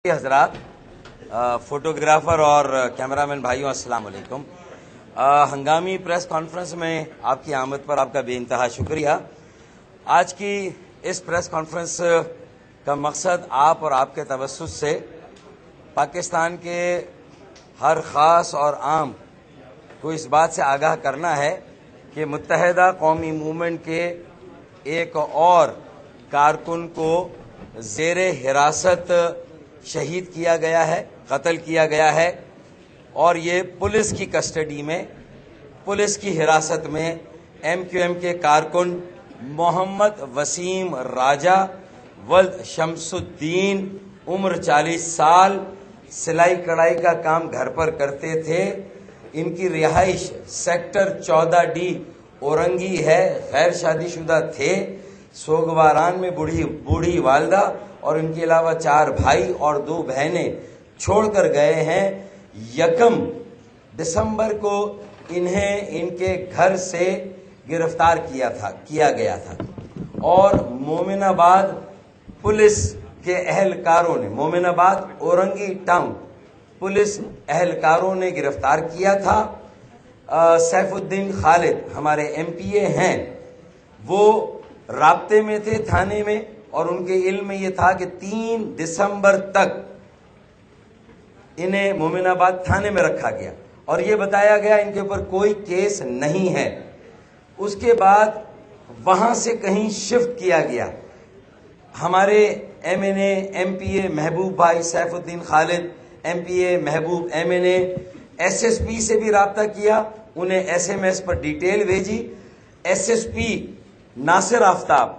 حضرات، فوٹوگرافر اور کیمرامین بھائیوں، السلام علیکم۔ ہنگامی پریس کانفرنس میں آپ کی آمد پر آپ کا بے انتہا شکریہ۔ آج کی اس پریس کانفرنس کا مقصد آپ اور آپ کے توسط سے پاکستان کے ہر خاص اور عام کو اس بات سے آگاہ کرنا ہے کہ متحدہ قومی موومنٹ کے ایک اور کارکن کو زیر حراست شہید کیا گیا ہے، قتل کیا گیا ہے، اور یہ پولیس کی کسٹڈی میں، پولیس کی حراست میں ایم کیو ایم کے کارکن محمد وسیم راجہ ولد شمس الدین، عمر 40 سال، سلائی کڑھائی کا کام گھر پر کرتے تھے۔ ان کی رہائش سیکٹر 14D اورنگی ہے، غیر شادی شدہ تھے۔ سوگواران میں بوڑھی والدہ اور ان کے علاوہ 4 بھائی اور 2 بہنیں چھوڑ کر گئے ہیں۔ 1 دسمبر کو انہیں ان کے گھر سے گرفتار کیا گیا تھا اور مومن آباد پولیس کے اہلکاروں نے، مومن آباد اورنگی ٹاؤن پولیس اہلکاروں نے گرفتار کیا تھا۔ سیف الدین خالد ہمارے MP ہیں، وہ رابطے میں تھے تھانے میں، اور ان کے علم میں یہ تھا کہ 3 دسمبر تک انہیں مومن آباد تھانے میں رکھا گیا اور یہ بتایا گیا ان کے اوپر کوئی کیس نہیں ہے۔ اس کے بعد وہاں سے کہیں شفٹ کیا گیا۔ ہمارے MNA MPA محبوب بھائی سیف الدین خالد، MPA محبوب MNA SSP سے بھی رابطہ کیا، انہیں SMS پر ڈیٹیل بھیجی۔ SSP ناصر آفتاب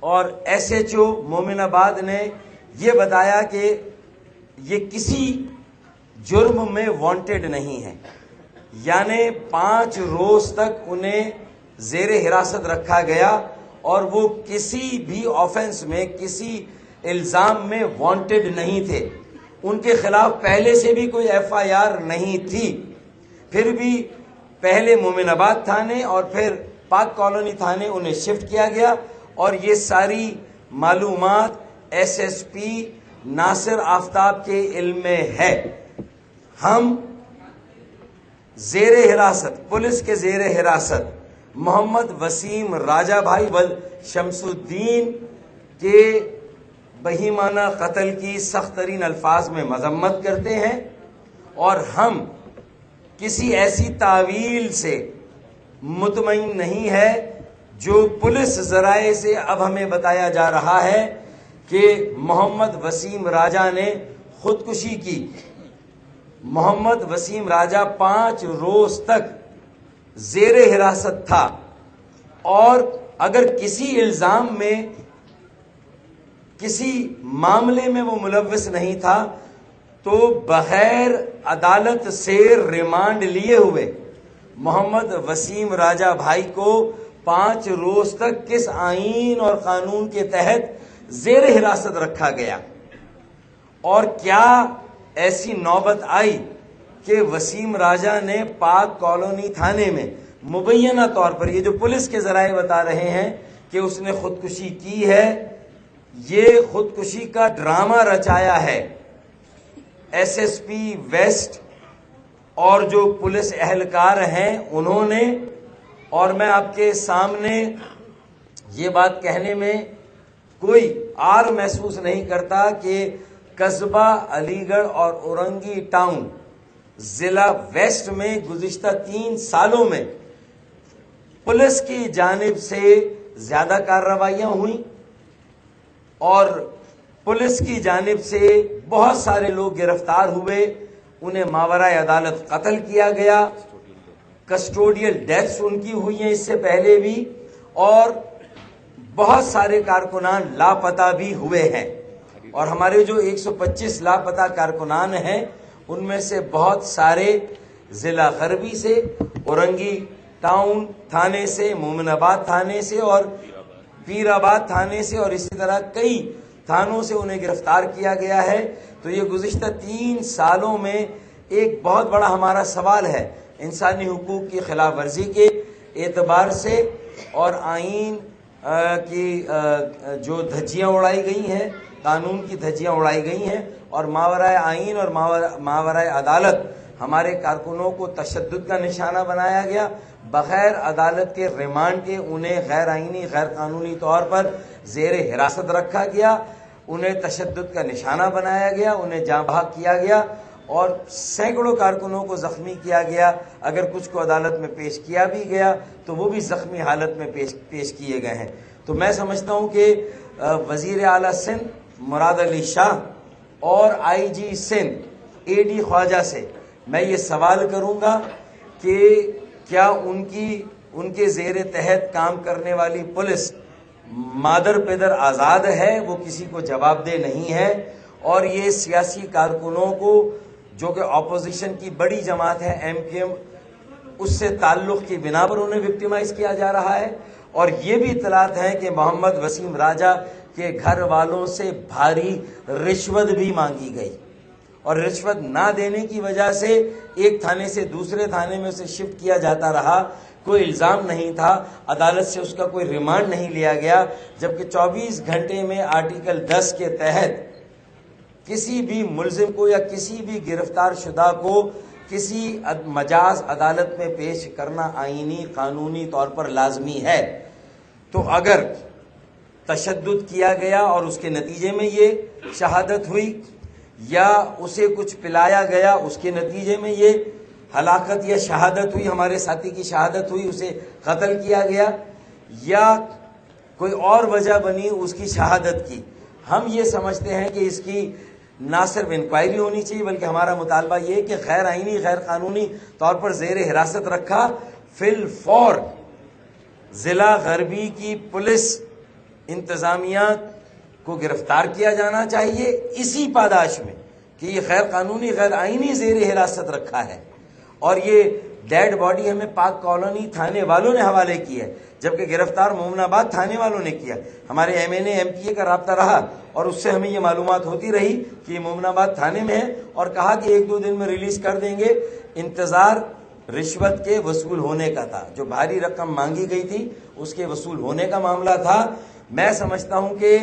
اور SHO مومن آباد نے یہ بتایا کہ یہ کسی جرم میں وانٹڈ نہیں ہے، یعنی 5 روز تک انہیں زیر حراست رکھا گیا اور وہ کسی بھی آفینس میں، کسی الزام میں وانٹڈ نہیں تھے۔ ان کے خلاف پہلے سے بھی کوئی FIR نہیں تھی، پھر بھی پہلے مومن آباد تھانے اور پھر پاک کالونی تھانے انہیں شفٹ کیا گیا، اور یہ ساری معلومات SSP ناصر آفتاب کے علم میں ہے۔ ہم زیر حراست، پولیس کے زیر حراست محمد وسیم راجہ بھائی ولد شمس الدین کے بہیمانہ قتل کی سخت ترین الفاظ میں مذمت کرتے ہیں، اور ہم کسی ایسی تعویل سے مطمئن نہیں ہے جو پولیس ذرائع سے اب ہمیں بتایا جا رہا ہے کہ محمد وسیم راجہ نے خودکشی کی۔ محمد وسیم راجہ 5 روز تک زیر حراست تھا، اور اگر کسی الزام میں، کسی معاملے میں وہ ملوث نہیں تھا تو بغیر عدالت سے ریمانڈ لیے ہوئے محمد وسیم راجہ بھائی کو 5 روز تک کس آئین اور قانون کے تحت زیر حراست رکھا گیا؟ اور کیا ایسی نوبت آئی کہ وسیم راجہ نے پاک کالونی تھانے میں مبینہ طور پر، یہ جو پولیس کے ذرائع بتا رہے ہیں کہ اس نے خودکشی کی ہے، یہ خودکشی کا ڈرامہ رچایا ہے SSP ویسٹ اور جو پولیس اہلکار ہیں انہوں نے۔ اور میں آپ کے سامنے یہ بات کہنے میں کوئی عار محسوس نہیں کرتا کہ قصبہ علی گڑھ اور اورنگی ٹاؤن ضلع ویسٹ میں گزشتہ 3 سالوں میں پولیس کی جانب سے زیادہ کارروائیاں ہوئیں، اور پولیس کی جانب سے بہت سارے لوگ گرفتار ہوئے، انہیں ماورائے عدالت قتل کیا گیا، کسٹوڈیل ڈیتھس ان کی ہوئی ہیں اس سے پہلے بھی، اور بہت سارے کارکنان لاپتہ بھی ہوئے ہیں۔ اور ہمارے جو 125 لاپتہ کارکنان ہیں ان میں سے بہت سارے ضلع غربی سے، اورنگی ٹاؤن تھانے سے، مومن آباد تھانے سے اور پیر آباد تھانے سے، اور اسی طرح کئی تھانوں سے انہیں گرفتار کیا گیا ہے۔ تو یہ گزشتہ 3 سالوں میں ایک بہت بڑا ہمارا سوال ہے انسانی حقوق کی خلاف ورزی کے اعتبار سے، اور آئین کی جو دھجیاں اڑائی گئی ہیں، قانون کی دھجیاں اڑائی گئی ہیں اور ماورائے آئین اور ماورائے عدالت ہمارے کارکنوں کو تشدد کا نشانہ بنایا گیا. بغیر عدالت کے ریمانڈ کے انہیں غیر آئینی غیر قانونی طور پر زیر حراست رکھا گیا, انہیں تشدد کا نشانہ بنایا گیا, انہیں جاں بحق کیا گیا اور سینکڑوں کارکنوں کو زخمی کیا گیا. اگر کچھ کو عدالت میں پیش کیا بھی گیا تو وہ بھی زخمی حالت میں پیش کیے گئے ہیں. تو میں سمجھتا ہوں کہ وزیر اعلیٰ سندھ مراد علی شاہ اور آئی جی سندھ اے ڈی خواجہ سے میں یہ سوال کروں گا کہ کیا ان کے زیر تحت کام کرنے والی پولیس مادر پیدر آزاد ہے؟ وہ کسی کو جواب دہ نہیں ہے. اور یہ سیاسی کارکنوں کو جو کہ اپوزیشن کی بڑی جماعت ہے ایم کیو ایم, اس سے تعلق کی بنا پر انہیں وکٹیمائز کیا جا رہا ہے. اور یہ بھی اطلاعات ہیں کہ محمد وسیم راجہ کے گھر والوں سے بھاری رشوت بھی مانگی گئی اور رشوت نہ دینے کی وجہ سے ایک تھانے سے دوسرے تھانے میں اسے شفٹ کیا جاتا رہا. کوئی الزام نہیں تھا, عدالت سے اس کا کوئی ریمانڈ نہیں لیا گیا, جبکہ 24 گھنٹے میں آرٹیکل 10 کے تحت کسی بھی ملزم کو یا کسی بھی گرفتار شدہ کو کسی مجاز عدالت میں پیش کرنا آئینی قانونی طور پر لازمی ہے. تو اگر تشدد کیا گیا اور اس کے نتیجے میں یہ شہادت ہوئی, یا اسے کچھ پلایا گیا اس کے نتیجے میں یہ ہلاکت یا شہادت ہوئی, ہمارے ساتھی کی شہادت ہوئی, اسے قتل کیا گیا, یا کوئی اور وجہ بنی اس کی شہادت کی, ہم یہ سمجھتے ہیں کہ اس کی نہ صرف انکوائری ہونی چاہیے بلکہ ہمارا مطالبہ یہ ہے کہ غیر آئینی غیر قانونی طور پر زیر حراست رکھا فی الفور ضلع غربی کی پولیس انتظامیہ کو گرفتار کیا جانا چاہیے اسی پاداش میں کہ یہ غیر قانونی غیر آئینی زیر حراست رکھا ہے. اور یہ ڈیڈ باڈی ہمیں پاک کالونی تھانے والوں نے حوالے کی ہے, جبکہ گرفتار مومن آباد تھانے والوں نے کیا. ہمارے M N A M P A کا رابطہ رہا اور اس سے ہمیں یہ معلومات ہوتی رہی کہ یہ مومن آباد تھانے میں ہے اور کہا کہ 1-2 دن میں ریلیز کر دیں گے. انتظار رشوت کے وصول ہونے کا تھا, جو بھاری رقم مانگی گئی تھی اس کے وصول ہونے کا معاملہ تھا. میں سمجھتا ہوں کہ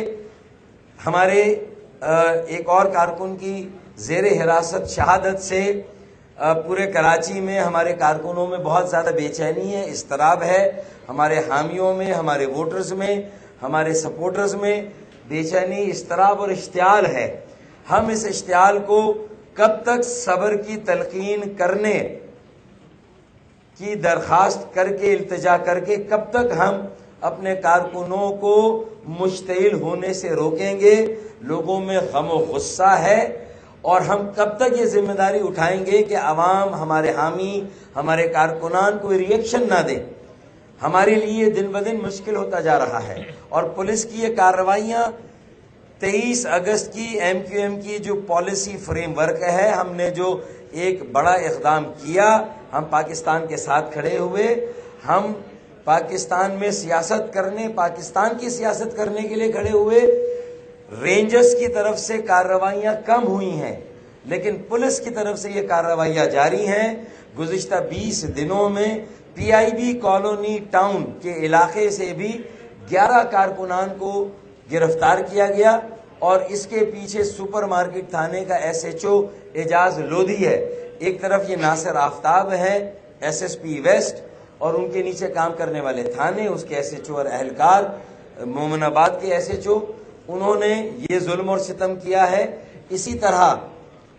ہمارے ایک اور کارکن کی زیر حراست شہادت سے پورے کراچی میں ہمارے کارکنوں میں بہت زیادہ بے چینی ہے, اضطراب ہے, ہمارے حامیوں میں, ہمارے ووٹرز میں, ہمارے سپورٹرز میں بے چینی, اضطراب اور اشتعال ہے. ہم اس اشتعال کو کب تک صبر کی تلقین کرنے کی درخواست کر کے التجا کر کے کب تک ہم اپنے کارکنوں کو مشتعل ہونے سے روکیں گے؟ لوگوں میں غم و غصہ ہے اور ہم کب تک یہ ذمہ داری اٹھائیں گے کہ عوام ہمارے حامی ہمارے کارکنان کوئی ری ایکشن نہ دے؟ ہمارے لیے دن بدن مشکل ہوتا جا رہا ہے. اور پولیس کی یہ کارروائیاں 23 اگست کی ایم کیو ایم کی جو پالیسی فریم ورک ہے, ہم نے جو ایک بڑا اقدام کیا, ہم پاکستان کے ساتھ کھڑے ہوئے, ہم پاکستان میں سیاست کرنے, پاکستان کی سیاست کرنے کے لیے کھڑے ہوئے. رینجرز کی طرف سے کارروائیاں کم ہوئی ہیں لیکن پولیس کی طرف سے یہ کارروائیاں جاری ہیں. گزشتہ 20 دنوں میں پی آئی بی کالونی ٹاؤن کے علاقے سے بھی 11 کارکنان کو گرفتار کیا گیا اور اس کے پیچھے سپر مارکیٹ تھانے کا ایس ایچ او اعجاز لودھی ہے. ایک طرف یہ ناصر آفتاب ہے ایس ایس پی ویسٹ اور ان کے نیچے کام کرنے والے تھانے, اس کے ایس ایچ او اور اہلکار, مومن آباد کے ایس ایچ او, انہوں نے یہ ظلم اور ستم کیا ہے. اسی طرح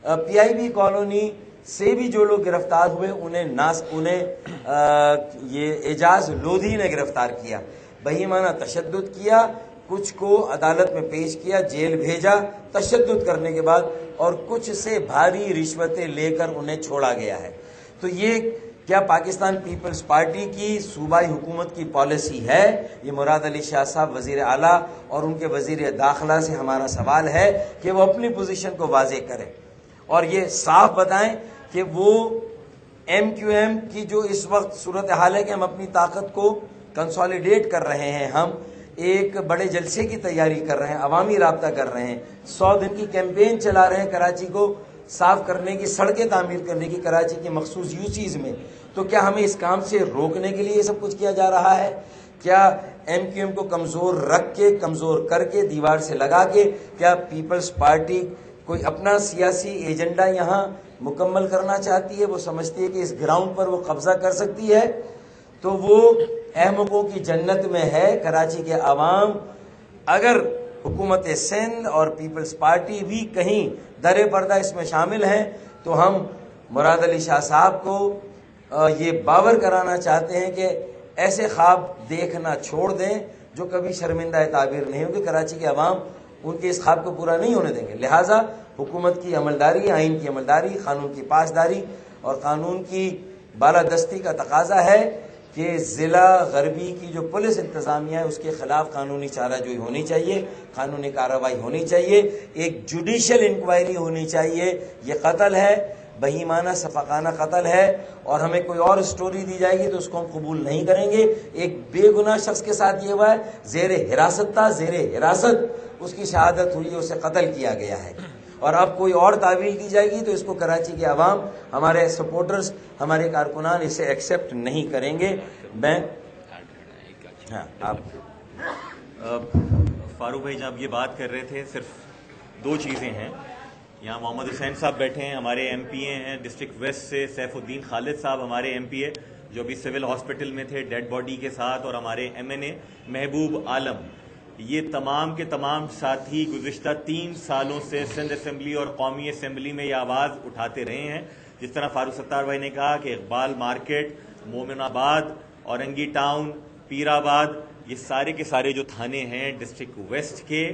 پی آئی بی کالونی سے بھی جو لوگ گرفتار ہوئے انہیں یہ اعجاز لودھی نے گرفتار کیا, بہیمانہ تشدد کیا, کچھ کو عدالت میں پیش کیا, جیل بھیجا تشدد کرنے کے بعد, اور کچھ سے بھاری رشوتیں لے کر انہیں چھوڑا گیا ہے. تو یہ کیا پاکستان پیپلز پارٹی کی صوبائی حکومت کی پالیسی ہے؟ یہ مراد علی شاہ صاحب وزیر اعلیٰ اور ان کے وزیر داخلہ سے ہمارا سوال ہے کہ وہ اپنی پوزیشن کو واضح کریں اور یہ صاف بتائیں کہ وہ ایم کیو ایم کی جو اس وقت صورتحال ہے کہ ہم اپنی طاقت کو کنسالیڈیٹ کر رہے ہیں, ہم ایک بڑے جلسے کی تیاری کر رہے ہیں, عوامی رابطہ کر رہے ہیں, 100 دن کی کیمپین چلا رہے ہیں کراچی کو صاف کرنے کی, سڑکیں تعمیر کرنے کی کراچی کی مخصوص یوسیز میں. تو کیا ہمیں اس کام سے روکنے کے لیے یہ سب کچھ کیا جا رہا ہے؟ کیا ایم کیو ایم کو کمزور رکھ کے، کمزور کر کے، دیوار سے لگا کے، کیا پیپلز پارٹی کوئی اپنا سیاسی ایجنڈا یہاں مکمل کرنا چاہتی ہے؟ وہ سمجھتی ہے کہ اس گراؤنڈ پر وہ قبضہ کر سکتی ہے، تو وہ احمقوں کی جنت میں ہے۔ کراچی کے عوام اگر حکومت سندھ اور پیپلز پارٹی بھی کہیں درِ پردہ اس میں شامل ہیں تو ہم مراد علی شاہ صاحب کو یہ باور کرانا چاہتے ہیں کہ ایسے خواب دیکھنا چھوڑ دیں جو کبھی شرمندہ تعبیر نہیں ہوگی۔ کراچی کے عوام ان کے اس خواب کو پورا نہیں ہونے دیں گے، لہٰذا حکومت کی عملداری، آئین کی عملداری، قانون کی پاسداری اور قانون کی بالادستی کا تقاضا ہے کہ ضلع غربی کی جو پولیس انتظامیہ ہے اس کے خلاف قانونی چارہ جوئی ہونی چاہیے، قانونی کارروائی ہونی چاہیے، ایک جوڈیشل انکوائری ہونی چاہیے۔ یہ قتل ہے، بہیمانہ سفاقانہ قتل ہے، اور ہمیں کوئی اور سٹوری دی جائے گی تو اس کو ہم قبول نہیں کریں گے۔ ایک بے گناہ شخص کے ساتھ یہ ہوا ہے، زیر حراست تھا، زیر حراست اس کی شہادت ہوئی، اسے قتل کیا گیا ہے، اور اب کوئی اور تعویل دی جائے گی تو اس کو کراچی کے عوام، ہمارے سپورٹرز، ہمارے کارکنان اسے ایکسیپٹ نہیں کریں گے۔ میں آپ فاروق بھائی جب یہ بات کر رہے تھے، صرف دو چیزیں ہیں۔ یہاں محمد حسین صاحب بیٹھے ہیں، ہمارے ایم پی اے ہیں ڈسٹرکٹ ویسٹ سے، سیف الدین خالد صاحب ہمارے ایم پی اے جو ابھی سول ہاسپٹل میں تھے ڈیڈ باڈی کے ساتھ، اور ہمارے ایم این اے محبوب عالم۔ یہ تمام کے تمام ساتھی گزشتہ 3 سالوں سے سندھ اسمبلی اور قومی اسمبلی میں یہ آواز اٹھاتے رہے ہیں۔ جس طرح فاروق ستار بھائی نے کہا کہ اقبال مارکیٹ، مومن آباد، اورنگی ٹاؤن، پیر آباد، یہ سارے کے سارے جو تھانے ہیں ڈسٹرکٹ ویسٹ کے،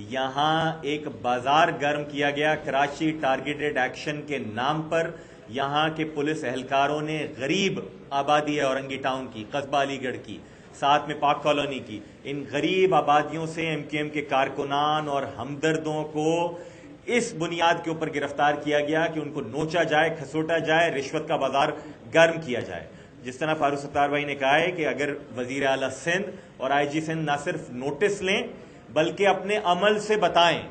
یہاں ایک بازار گرم کیا گیا کراچی ٹارگیٹڈ ایکشن کے نام پر۔ یہاں کے پولیس اہلکاروں نے غریب آبادی ہے اورنگی ٹاؤن کی، قصبہ علی گڑھ کی، ساتھ میں پاک کالونی کی، ان غریب آبادیوں سے ایم کیو ایم کے کارکنان اور ہمدردوں کو اس بنیاد کے اوپر گرفتار کیا گیا کہ ان کو نوچا جائے، کھسوٹا جائے، رشوت کا بازار گرم کیا جائے۔ جس طرح فاروق ستار بھائی نے کہا ہے کہ اگر وزیر اعلیٰ سندھ اور آئی جی سندھ نہ صرف نوٹس لیں بلکہ اپنے عمل سے بتائیں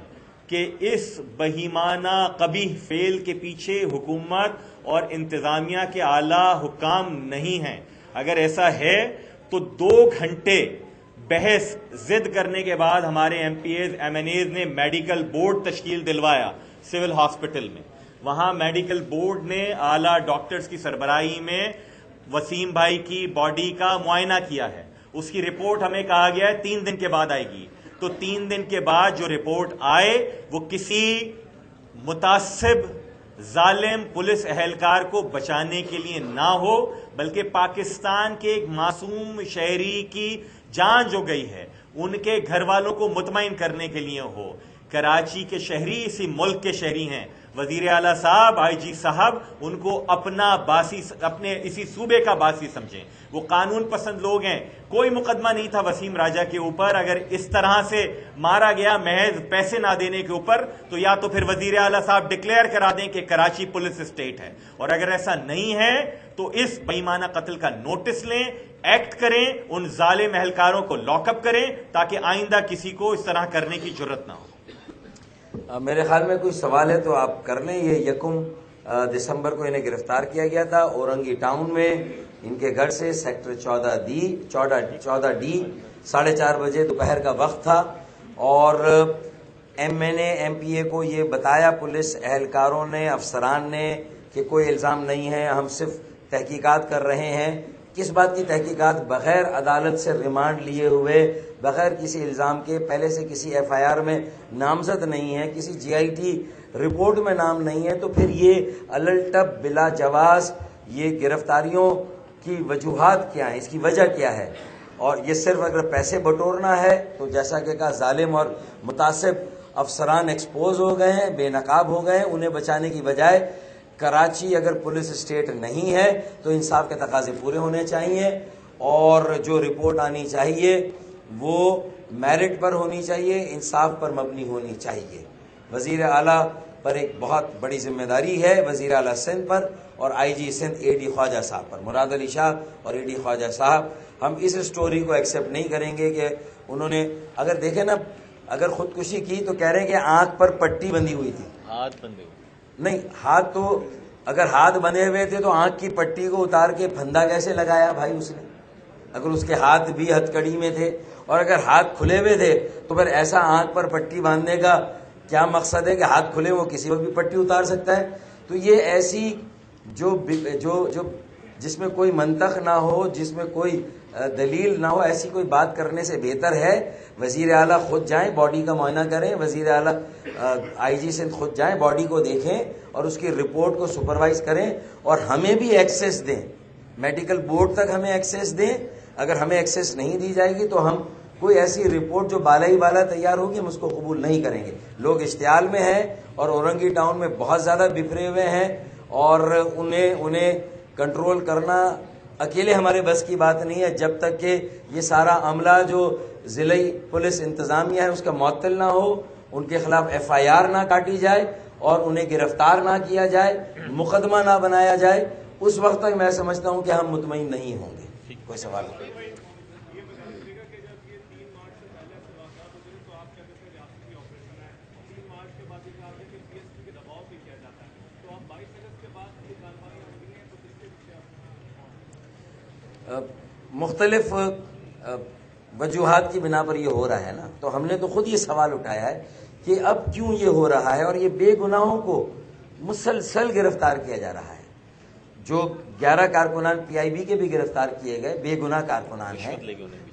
کہ اس بہیمانہ قبیح فعل کے پیچھے حکومت اور انتظامیہ کے اعلیٰ حکام نہیں ہیں، اگر ایسا ہے تو 2 گھنٹے بحث ضد کرنے کے بعد ہمارے M P As M N As نے میڈیکل بورڈ تشکیل دلوایا سول ہاسپٹل میں۔ وہاں میڈیکل بورڈ نے اعلیٰ ڈاکٹرز کی سربراہی میں وسیم بھائی کی باڈی کا معائنہ کیا ہے۔ اس کی رپورٹ ہمیں کہا گیا ہے 3 دن کے بعد آئے گی، تو 3 دن کے بعد جو رپورٹ آئے وہ کسی متعصب ظالم پولیس اہلکار کو بچانے کے لیے نہ ہو بلکہ پاکستان کے ایک معصوم شہری کی جان جو گئی ہے ان کے گھر والوں کو مطمئن کرنے کے لیے ہو۔ کراچی کے شہری اسی ملک کے شہری ہیں، وزیر اعلیٰ صاحب، آئی جی صاحب ان کو اپنا باسی، اپنے اسی صوبے کا باسی سمجھیں۔ وہ قانون پسند لوگ ہیں، کوئی مقدمہ نہیں تھا وسیم راجہ کے اوپر، اگر اس طرح سے مارا گیا محض پیسے نہ دینے کے اوپر تو یا تو پھر وزیر اعلیٰ صاحب ڈکلیئر کرا دیں کہ کراچی پولیس اسٹیٹ ہے، اور اگر ایسا نہیں ہے تو اس بےایمانہ قتل کا نوٹس لیں، ایکٹ کریں، ان ظالم اہلکاروں کو لاک اپ کریں تاکہ آئندہ کسی کو اس طرح کرنے کی جرت نہ ہو۔ میرے خیال میں کوئی سوال ہے تو آپ کر لیں۔ یہ 1 دسمبر کو انہیں گرفتار کیا گیا تھا اورنگی ٹاؤن میں، ان کے گھر سے سیکٹر 14 ڈی 4:30 بجے دوپہر کا وقت تھا، اور M N A M P A کو یہ بتایا پولیس اہلکاروں نے، افسران نے، کہ کوئی الزام نہیں ہے، ہم صرف تحقیقات کر رہے ہیں۔ کس بات کی تحقیقات؟ بغیر عدالت سے ریمانڈ لیے ہوئے، بغیر کسی الزام کے، پہلے سے کسی ایف آئی آر میں نامزد نہیں ہے، کسی جی آئی ٹی رپورٹ میں نام نہیں ہے، تو پھر یہ الٹب بلا جواز یہ گرفتاریوں کی وجوہات کیا ہیں، اس کی وجہ کیا ہے؟ اور یہ صرف اگر پیسے بٹورنا ہے تو جیسا کہ کہا ظالم اور متعصب افسران ایکسپوز ہو گئے ہیں، بے نقاب ہو گئے ہیں، انہیں بچانے کی بجائے کراچی اگر پولیس اسٹیٹ نہیں ہے تو انصاف کے تقاضے پورے ہونے چاہیے، اور جو رپورٹ آنی چاہیے وہ میرٹ پر ہونی چاہیے، انصاف پر مبنی ہونی چاہیے۔ وزیر اعلیٰ پر ایک بہت بڑی ذمہ داری ہے، وزیر اعلیٰ سندھ پر اور آئی جی سندھ اے ڈی خواجہ صاحب پر، مراد علی شاہ اور اے ڈی خواجہ صاحب۔ ہم اس سٹوری کو ایکسیپٹ نہیں کریں گے کہ انہوں نے، اگر دیکھیں نا، اگر خودکشی کی تو کہہ رہے ہیں کہ آنکھ پر پٹی بندھی ہوئی تھی، ہاتھ بندھے ہوئے نہیں، ہاتھ تو اگر ہاتھ بندھے ہوئے تھے تو آنکھ کی پٹی کو اتار کے پھندا کیسے لگایا بھائی اس نے؟ اگر اس کے ہاتھ بھی ہتھ کڑی میں تھے اور اگر ہاتھ کھلے ہوئے تھے تو پھر ایسا آنکھ پر پٹی باندھنے کا کیا مقصد ہے کہ ہاتھ کھلے وہ کسی وقت بھی پٹی اتار سکتا ہے. تو یہ ایسی جو جس میں کوئی منطق نہ ہو, جس میں کوئی دلیل نہ ہو, ایسی کوئی بات کرنے سے بہتر ہے وزیر اعلیٰ خود جائیں, باڈی کا معائنہ کریں, وزیر اعلیٰ آئی جی سندھ خود جائیں, باڈی کو دیکھیں اور اس کی رپورٹ کو سپروائز کریں اور ہمیں بھی ایکسیس دیں, میڈیکل بورڈ تک ہمیں ایکسیس دیں. اگر ہمیں ایکسیس نہیں دی جائے گی تو ہم کوئی ایسی رپورٹ جو بالا ہی بالا تیار ہوگی ہم اس کو قبول نہیں کریں گے. لوگ اشتعال میں ہیں اور اورنگی ٹاؤن میں بہت زیادہ بکھرے ہوئے ہیں اور انہیں کنٹرول کرنا اکیلے ہمارے بس کی بات نہیں ہے. جب تک کہ یہ سارا عملہ جو ضلعی پولیس انتظامیہ ہے اس کا معطل نہ ہو, ان کے خلاف ایف آئی آر نہ کاٹی جائے اور انہیں گرفتار نہ کیا جائے, مقدمہ نہ بنایا جائے, اس وقت تک میں سمجھتا ہوں کہ ہم مطمئن نہیں ہوں گے. کوئی سوال نہیں. مختلف وجوہات کی بنا پر یہ ہو رہا ہے نا, تو ہم نے تو خود یہ سوال اٹھایا ہے کہ اب کیوں یہ ہو رہا ہے اور یہ بے گناہوں کو مسلسل گرفتار کیا جا رہا ہے. جو 11 کارکنان پی آئی بی کے بھی گرفتار کیے گئے بے گناہ کارکنان ہیں,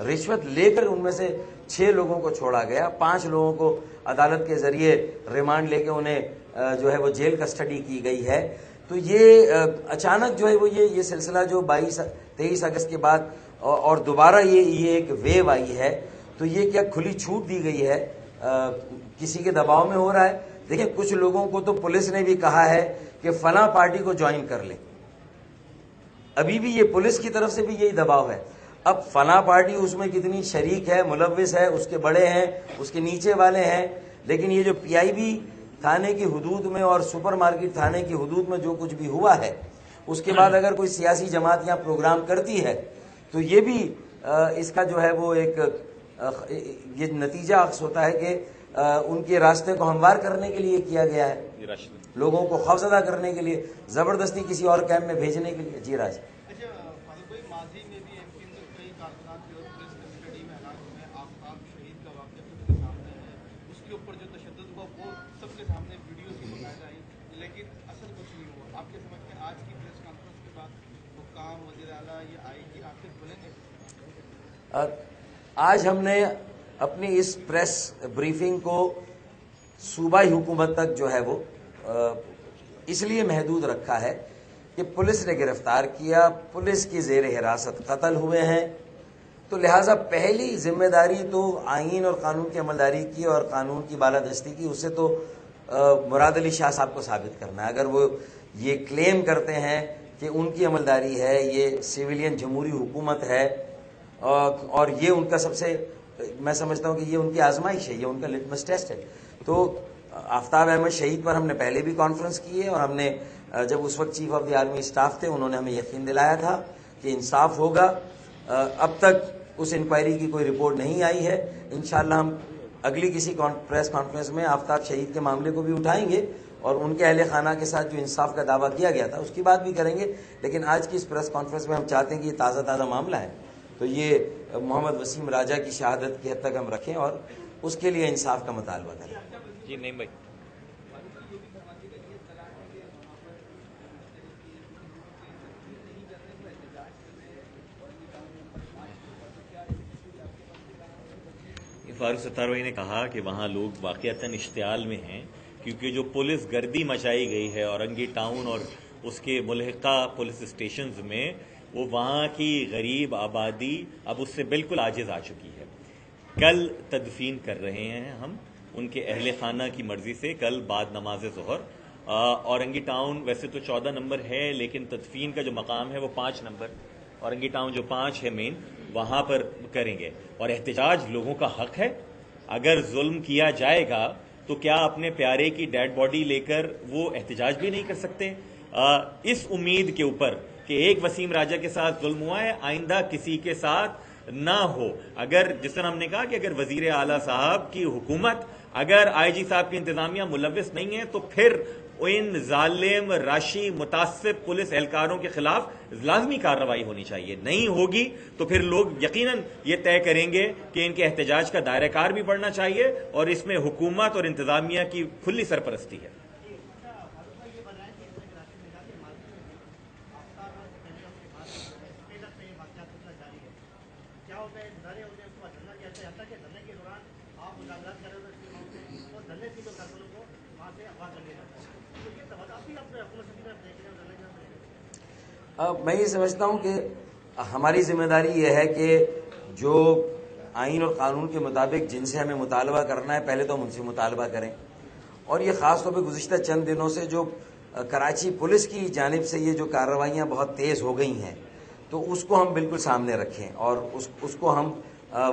رشوت لے کر ان میں سے 6 لوگوں کو چھوڑا گیا, 5 لوگوں کو عدالت کے ذریعے ریمانڈ لے کے انہیں جو ہے وہ جیل کسٹڈی کی گئی ہے. تو یہ اچانک جو ہے وہ یہ سلسلہ جو 23 اگست کے بعد اور دوبارہ یہ ایک ویو آئی ہے, تو یہ کیا کھلی چھوٹ دی گئی ہے, کسی کے دباؤ میں ہو رہا ہے. دیکھیں کچھ لوگوں کو تو پولیس نے بھی کہا ہے کہ فلاں پارٹی کو جوائن کر لیں, ابھی بھی یہ پولیس کی طرف سے بھی یہی دباؤ ہے. اب فلاں پارٹی اس میں کتنی شریک ہے, ملوث ہے, اس کے بڑے ہیں, اس کے نیچے والے ہیں, لیکن یہ جو پی آئی بی تھانے کی حدود میں اور سپر مارکیٹ تھانے کی حدود میں جو کچھ بھی ہوا ہے, اس کے بعد اگر کوئی سیاسی جماعت یہاں پروگرام کرتی ہے تو یہ بھی اس کا جو ہے وہ ایک یہ نتیجہ عکس ہوتا ہے کہ ان کے راستے کو ہموار کرنے کے لیے کیا گیا ہے, لوگوں کو خوفزدہ کرنے کے لیے, زبردستی کسی اور کیمپ میں بھیجنے کے لیے. جی راج. آج ہم نے اپنی اس پریس بریفنگ کو صوبائی حکومت تک جو ہے وہ اس لیے محدود رکھا ہے کہ پولیس نے گرفتار کیا, پولیس کی زیر حراست قتل ہوئے ہیں, تو لہٰذا پہلی ذمہ داری تو آئین اور قانون کی عملداری کی اور قانون کی بالادستی کی, اسے تو مراد علی شاہ صاحب کو ثابت کرنا ہے. اگر وہ یہ کلیم کرتے ہیں کہ ان کی عملداری ہے, یہ سویلین جمہوری حکومت ہے اور یہ ان کا سب سے, میں سمجھتا ہوں کہ یہ ان کی آزمائش ہے, یہ ان کا لٹمس ٹیسٹ ہے. تو آفتاب احمد شہید پر ہم نے پہلے بھی کانفرنس کی ہے اور ہم نے جب اس وقت chief of the army staff تھے انہوں نے ہمیں یقین دلایا تھا کہ انصاف ہوگا. اب تک اس انکوائری کی کوئی رپورٹ نہیں آئی ہے. انشاءاللہ ہم اگلی کسی پریس کانفرنس میں آفتاب شہید کے معاملے کو بھی اٹھائیں گے اور ان کے اہل خانہ کے ساتھ جو انصاف کا دعویٰ کیا گیا تھا اس کی بات بھی کریں گے. لیکن آج کی اس پریس کانفرنس میں ہم چاہتے ہیں کہ یہ تازہ معاملہ ہے, تو یہ محمد وسیم راجہ کی شہادت کی حد تک ہم رکھیں اور اس کے لیے انصاف کا مطالبہ کریں. جی نہیں بھائی. فاروق ستار بھائی نے کہا کہ وہاں لوگ واقعتاً اشتعال میں ہیں کیونکہ جو پولیس گردی مچائی گئی ہے اورنگی ٹاؤن اور اس کے ملحقہ پولیس اسٹیشنز میں, وہ وہاں کی غریب آبادی اب اس سے بالکل عاجز آ چکی ہے. کل تدفین کر رہے ہیں ہم ان کے اہل خانہ کی مرضی سے, کل بعد نماز ظہر. اورنگی ٹاؤن ویسے تو 14 نمبر ہے لیکن تدفین کا جو مقام ہے وہ 5 نمبر, اورنگی ٹاؤن جو 5 ہے مین, وہاں پر کریں گے. اور احتجاج لوگوں کا حق ہے, اگر ظلم کیا جائے گا تو کیا اپنے پیارے کی ڈیڈ باڈی لے کر وہ احتجاج بھی نہیں کر سکتے؟ اس امید کے اوپر کہ ایک وسیم راجہ کے ساتھ ظلم ہوا ہے, آئندہ کسی کے ساتھ نہ ہو. اگر جس طرح ہم نے کہا کہ اگر وزیر اعلیٰ صاحب کی حکومت اگر آئی جی صاحب کی انتظامیہ ملوث نہیں ہے تو پھر ان ظالم راشی متعصب پولیس اہلکاروں کے خلاف لازمی کارروائی ہونی چاہیے. نہیں ہوگی تو پھر لوگ یقیناً یہ طے کریں گے کہ ان کے احتجاج کا دائرہ کار بھی بڑھنا چاہیے اور اس میں حکومت اور انتظامیہ کی کھلی سرپرستی ہے. میں یہ سمجھتا ہوں کہ ہماری ذمہ داری یہ ہے کہ جو آئین اور قانون کے مطابق جن سے ہمیں مطالبہ کرنا ہے پہلے تو ہم ان سے مطالبہ کریں. اور یہ خاص طور پہ گزشتہ چند دنوں سے جو کراچی پولیس کی جانب سے یہ جو کارروائیاں بہت تیز ہو گئی ہیں تو اس کو ہم بالکل سامنے رکھیں اور اس کو ہم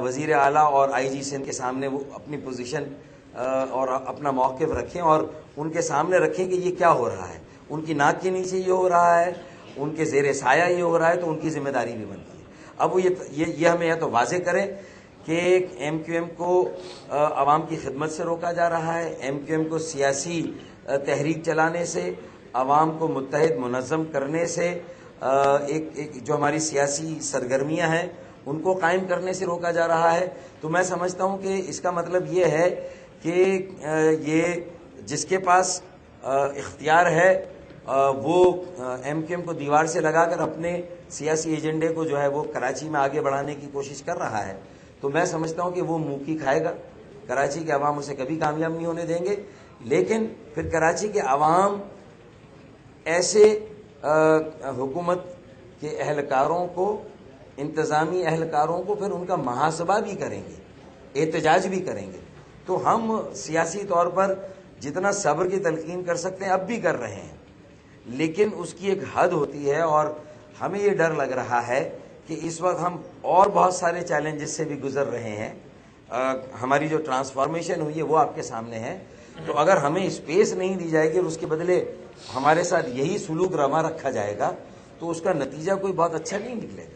وزیر اعلیٰ اور آئی جی سندھ کے سامنے وہ اپنی پوزیشن اور اپنا موقف رکھیں اور ان کے سامنے رکھیں کہ یہ کیا ہو رہا ہے. ان کی ناک کے نیچے یہ ہو رہا ہے, ان کے زیر سایہ یہ ہو رہا ہے, تو ان کی ذمہ داری بھی بنتی ہے. اب وہ یہ ہمیں یا تو واضح کریں کہ ایم کیو ایم کو عوام کی خدمت سے روکا جا رہا ہے, ایم کیو ایم کو سیاسی تحریک چلانے سے, عوام کو متحد منظم کرنے سے, ایک جو ہماری سیاسی سرگرمیاں ہیں ان کو قائم کرنے سے روکا جا رہا ہے. تو میں سمجھتا ہوں کہ اس کا مطلب یہ ہے کہ یہ جس کے پاس اختیار ہے وہ ایم کیو ایم کو دیوار سے لگا کر اپنے سیاسی ایجنڈے کو جو ہے وہ کراچی میں آگے بڑھانے کی کوشش کر رہا ہے. تو میں سمجھتا ہوں کہ وہ منہ کی کھائے گا. کراچی کے عوام اسے کبھی کامیاب نہیں ہونے دیں گے. لیکن پھر کراچی کے عوام ایسے حکومت کے اہلکاروں کو, انتظامی اہلکاروں کو پھر ان کا محاسبہ بھی کریں گے, احتجاج بھی کریں گے. تو ہم سیاسی طور پر جتنا صبر کی تلقین کر سکتے ہیں اب بھی کر رہے ہیں, لیکن اس کی ایک حد ہوتی ہے. اور ہمیں یہ ڈر لگ رہا ہے کہ اس وقت ہم اور بہت سارے چیلنجز سے بھی گزر رہے ہیں. ہماری جو ٹرانسفارمیشن ہوئی ہے وہ آپ کے سامنے ہے. تو اگر ہمیں اسپیس نہیں دی جائے گی اور اس کے بدلے ہمارے ساتھ یہی سلوک روا رکھا جائے گا تو اس کا نتیجہ کوئی بہت اچھا نہیں نکلے گا.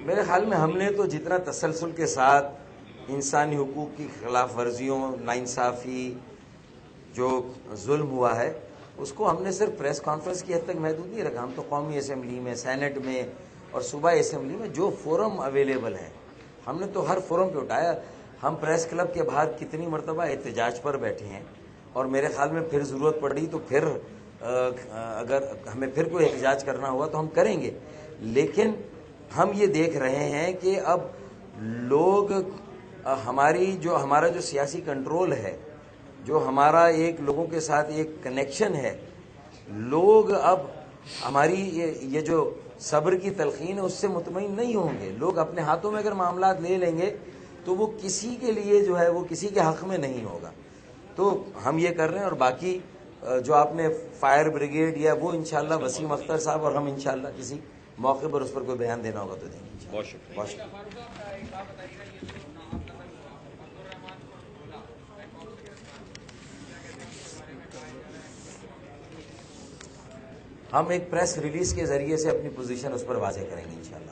میرے خیال میں ہم نے تو جتنا تسلسل کے ساتھ انسانی حقوق کی خلاف ورزیوں, ناانصافی, جو ظلم ہوا ہے اس کو ہم نے صرف پریس کانفرنس کی حد تک محدود نہیں رکھا. ہم تو قومی اسمبلی میں, سینٹ میں اور صوبائی اسمبلی میں جو فورم اویلیبل ہے ہم نے تو ہر فورم پہ اٹھایا. ہم پریس کلب کے باہر کتنی مرتبہ احتجاج پر بیٹھے ہیں اور میرے خیال میں پھر ضرورت پڑ رہی تو پھر اگر ہمیں پھر کوئی احتجاج کرنا ہوا تو ہم کریں گے. لیکن ہم یہ دیکھ رہے ہیں کہ اب لوگ ہمارا جو سیاسی کنٹرول ہے, جو ہمارا ایک لوگوں کے ساتھ ایک کنیکشن ہے, لوگ اب ہماری یہ جو صبر کی تلقین ہے اس سے مطمئن نہیں ہوں گے. لوگ اپنے ہاتھوں میں اگر معاملات لے لیں گے تو وہ کسی کے لیے جو ہے وہ کسی کے حق میں نہیں ہوگا. تو ہم یہ کر رہے ہیں. اور باقی جو آپ نے فائر بریگیڈ یا وہ انشاءاللہ وسیم اختر صاحب اور ہم انشاءاللہ کسی موقع پر اس پر کوئی بیان دینا ہوگا تو دیں گے. بہت شکریہ. بہت شکریہ. ہم ایک پریس ریلیز کے ذریعے سے اپنی پوزیشن اس پر واضح کریں گے انشاءاللہ.